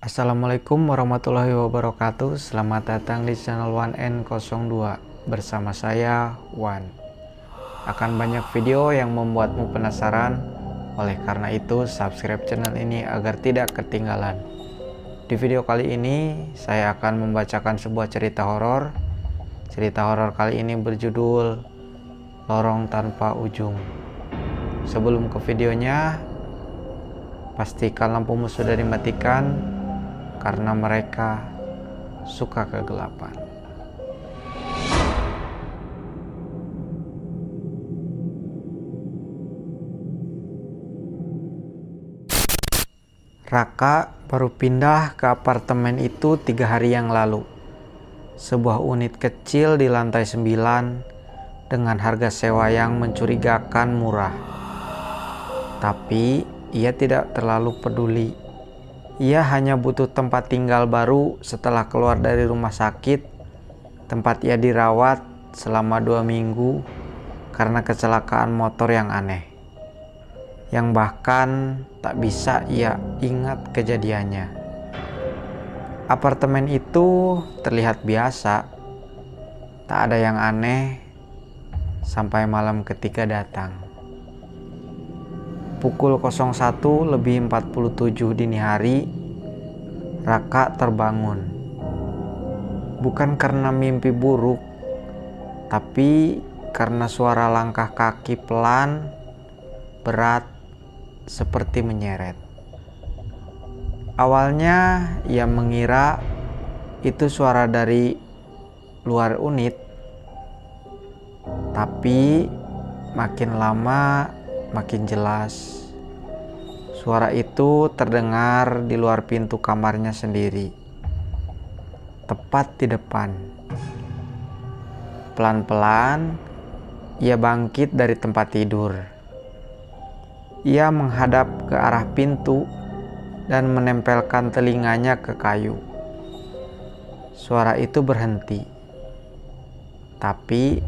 Assalamualaikum warahmatullahi wabarakatuh. Selamat datang di channel 1N02 bersama saya Wan. Akan banyak video yang membuatmu penasaran. Oleh karena itu, subscribe channel ini agar tidak ketinggalan. Di video kali ini saya akan membacakan sebuah cerita horor. Cerita horor kali ini berjudul Lorong Tanpa Ujung. Sebelum ke videonya, pastikan lampumu sudah dimatikan karena mereka suka kegelapan. Raka baru pindah ke apartemen itu 3 hari yang lalu. Sebuah unit kecil di lantai 9 dengan harga sewa yang mencurigakan murah. Tapi ia tidak terlalu peduli. Ia hanya butuh tempat tinggal baru setelah keluar dari rumah sakit, tempat ia dirawat selama 2 minggu karena kecelakaan motor yang aneh, yang bahkan tak bisa ia ingat kejadiannya. Apartemen itu terlihat biasa, tak ada yang aneh sampai malam ketika datang. Pukul 01:47 dini hari, Raka terbangun. Bukan karena mimpi buruk, tapi karena suara langkah kaki pelan, berat, seperti menyeret. Awalnya ia mengira itu suara dari luar unit, tapi makin lama makin jelas. Suara itu terdengar di luar pintu kamarnya sendiri, tepat di depan. Pelan-pelan ia bangkit dari tempat tidur. Ia menghadap ke arah pintu dan menempelkan telinganya ke kayu. Suara itu berhenti. Tapi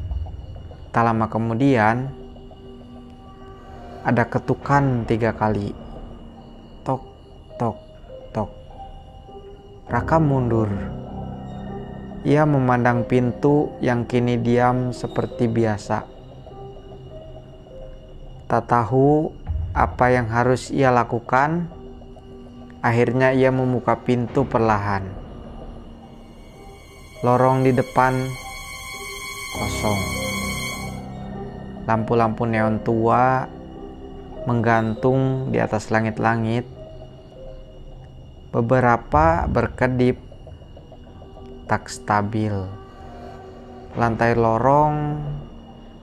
tak lama kemudian ada ketukan 3 kali. Tok, tok, tok. Raka mundur. Ia memandang pintu yang kini diam seperti biasa. Tak tahu apa yang harus ia lakukan. Akhirnya ia membuka pintu perlahan. Lorong di depan kosong. Lampu-lampu neon tua menggantung di atas langit-langit. Beberapa berkedip, tak stabil. Lantai lorong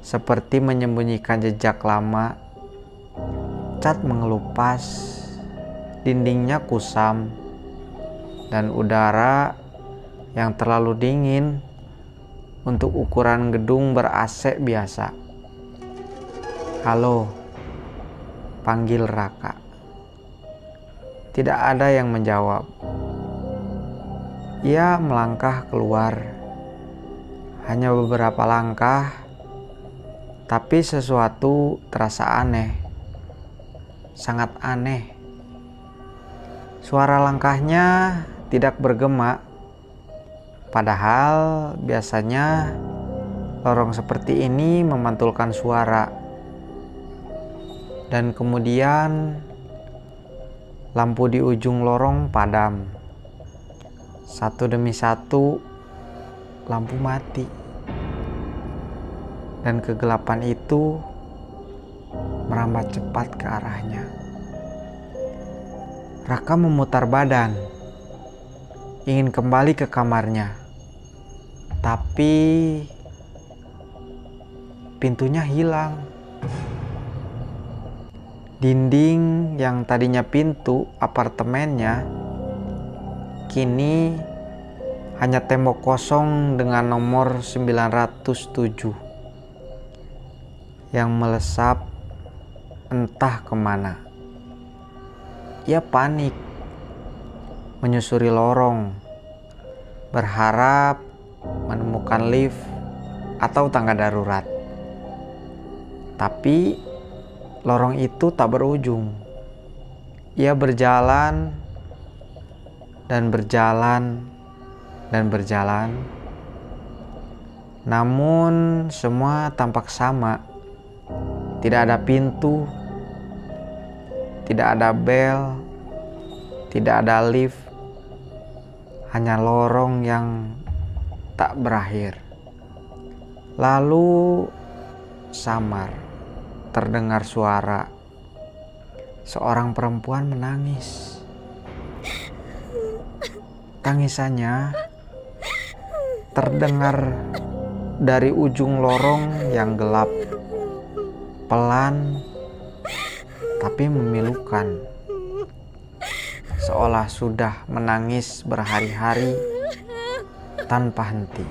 seperti menyembunyikan jejak lama. Cat mengelupas, dindingnya kusam, dan udara yang terlalu dingin untuk ukuran gedung ber-AC biasa. Halo, panggil Raka. Tidak ada yang menjawab. Ia melangkah keluar. Hanya beberapa langkah, tapi sesuatu terasa aneh. Sangat aneh. Suara langkahnya tidak bergema. Padahal biasanya lorong seperti ini memantulkan suara. Dan kemudian lampu di ujung lorong padam. Satu demi satu lampu mati. Dan kegelapan itu merambat cepat ke arahnya. Raka memutar badan, ingin kembali ke kamarnya. Tapi pintunya hilang. Dinding yang tadinya pintu apartemennya kini hanya tembok kosong dengan nomor 907 yang melesap entah kemana. Ia panik, menyusuri lorong, berharap menemukan lift atau tangga darurat. Tapi lorong itu tak berujung. Ia berjalan dan berjalan dan berjalan. Namun semua tampak sama. Tidak ada pintu, tidak ada bel, tidak ada lift, hanya lorong yang tak berakhir. Lalu samar terdengar suara seorang perempuan menangis. Tangisannya terdengar dari ujung lorong yang gelap, pelan tapi memilukan, seolah sudah menangis berhari-hari tanpa henti.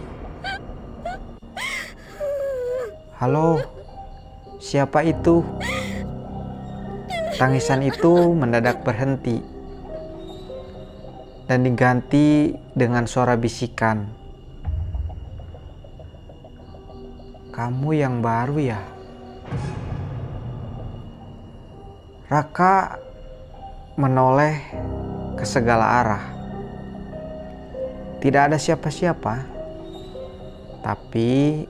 "Halo, siapa itu?" Tangisan itu mendadak berhenti dan diganti dengan suara bisikan. "Kamu yang baru ya?" Raka menoleh ke segala arah. Tidak ada siapa-siapa. Tapi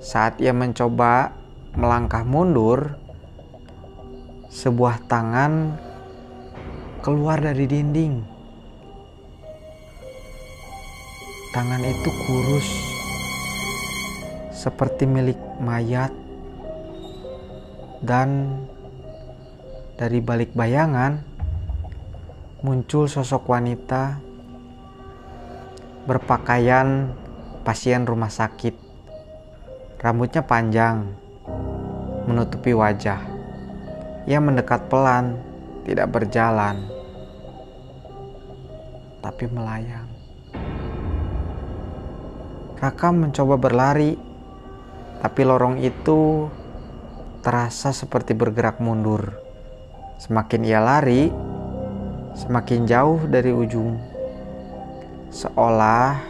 saat ia mencoba melangkah mundur, sebuah tangan keluar dari dinding. Tangan itu kurus, seperti milik mayat, dan dari balik bayangan muncul sosok wanita berpakaian pasien rumah sakit. Rambutnya panjang, menutupi wajah. Ia mendekat pelan, tidak berjalan, tapi melayang. Raka mencoba berlari, tapi lorong itu terasa seperti bergerak mundur. Semakin ia lari, semakin jauh dari ujung. Seolah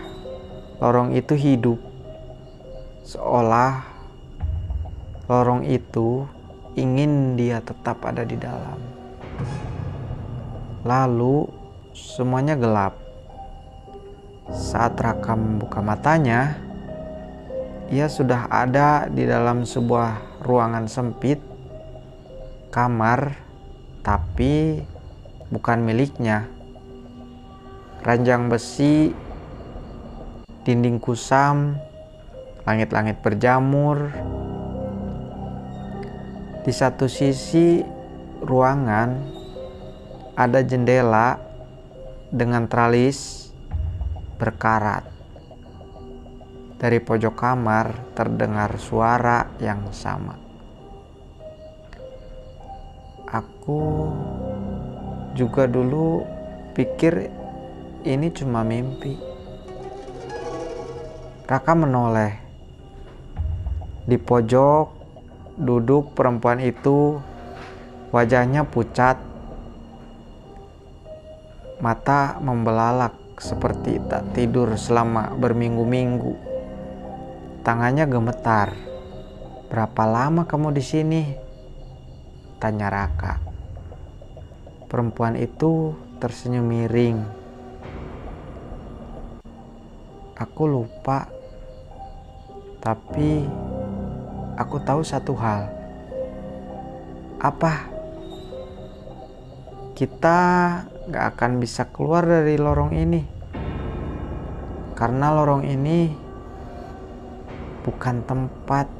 lorong itu hidup. Seolah lorong itu ingin dia tetap ada di dalam. Lalu semuanya gelap. Saat Raka membuka matanya, ia sudah ada di dalam sebuah ruangan sempit, kamar, tapi bukan miliknya. Ranjang besi, dinding kusam, langit-langit berjamur. Di satu sisi ruangan ada jendela dengan tralis berkarat. Dari pojok kamar terdengar suara yang sama. Aku juga dulu pikir ini cuma mimpi. Raka menoleh. Di pojok duduk perempuan itu, wajahnya pucat, mata membelalak seperti tak tidur selama berminggu-minggu. Tangannya gemetar. "Berapa lama kamu di sini?" tanya Raka. Perempuan itu tersenyum miring. "Aku lupa, tapi aku tahu satu hal." "Apa?" "Kita gak akan bisa keluar dari lorong ini, karena lorong ini bukan tempat,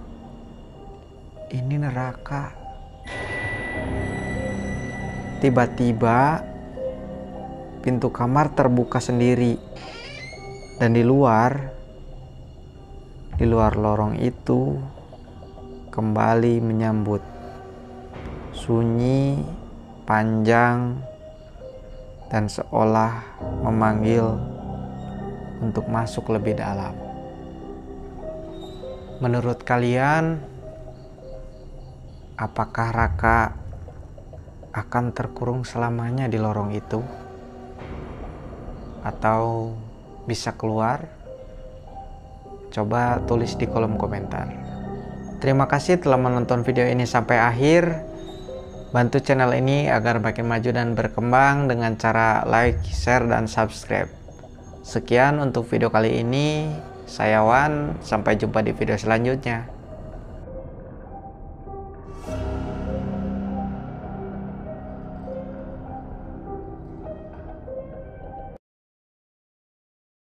ini neraka." Tiba-tiba pintu kamar terbuka sendiri, dan di luar lorong itu kembali menyambut. Sunyi, panjang, dan seolah memanggil untuk masuk lebih dalam. Menurut kalian, apakah Raka akan terkurung selamanya di lorong itu? Atau bisa keluar? Coba tulis di kolom komentar. Terima kasih telah menonton video ini sampai akhir. Bantu channel ini agar makin maju dan berkembang dengan cara like, share, dan subscribe. Sekian untuk video kali ini. Saya Wan, sampai jumpa di video selanjutnya.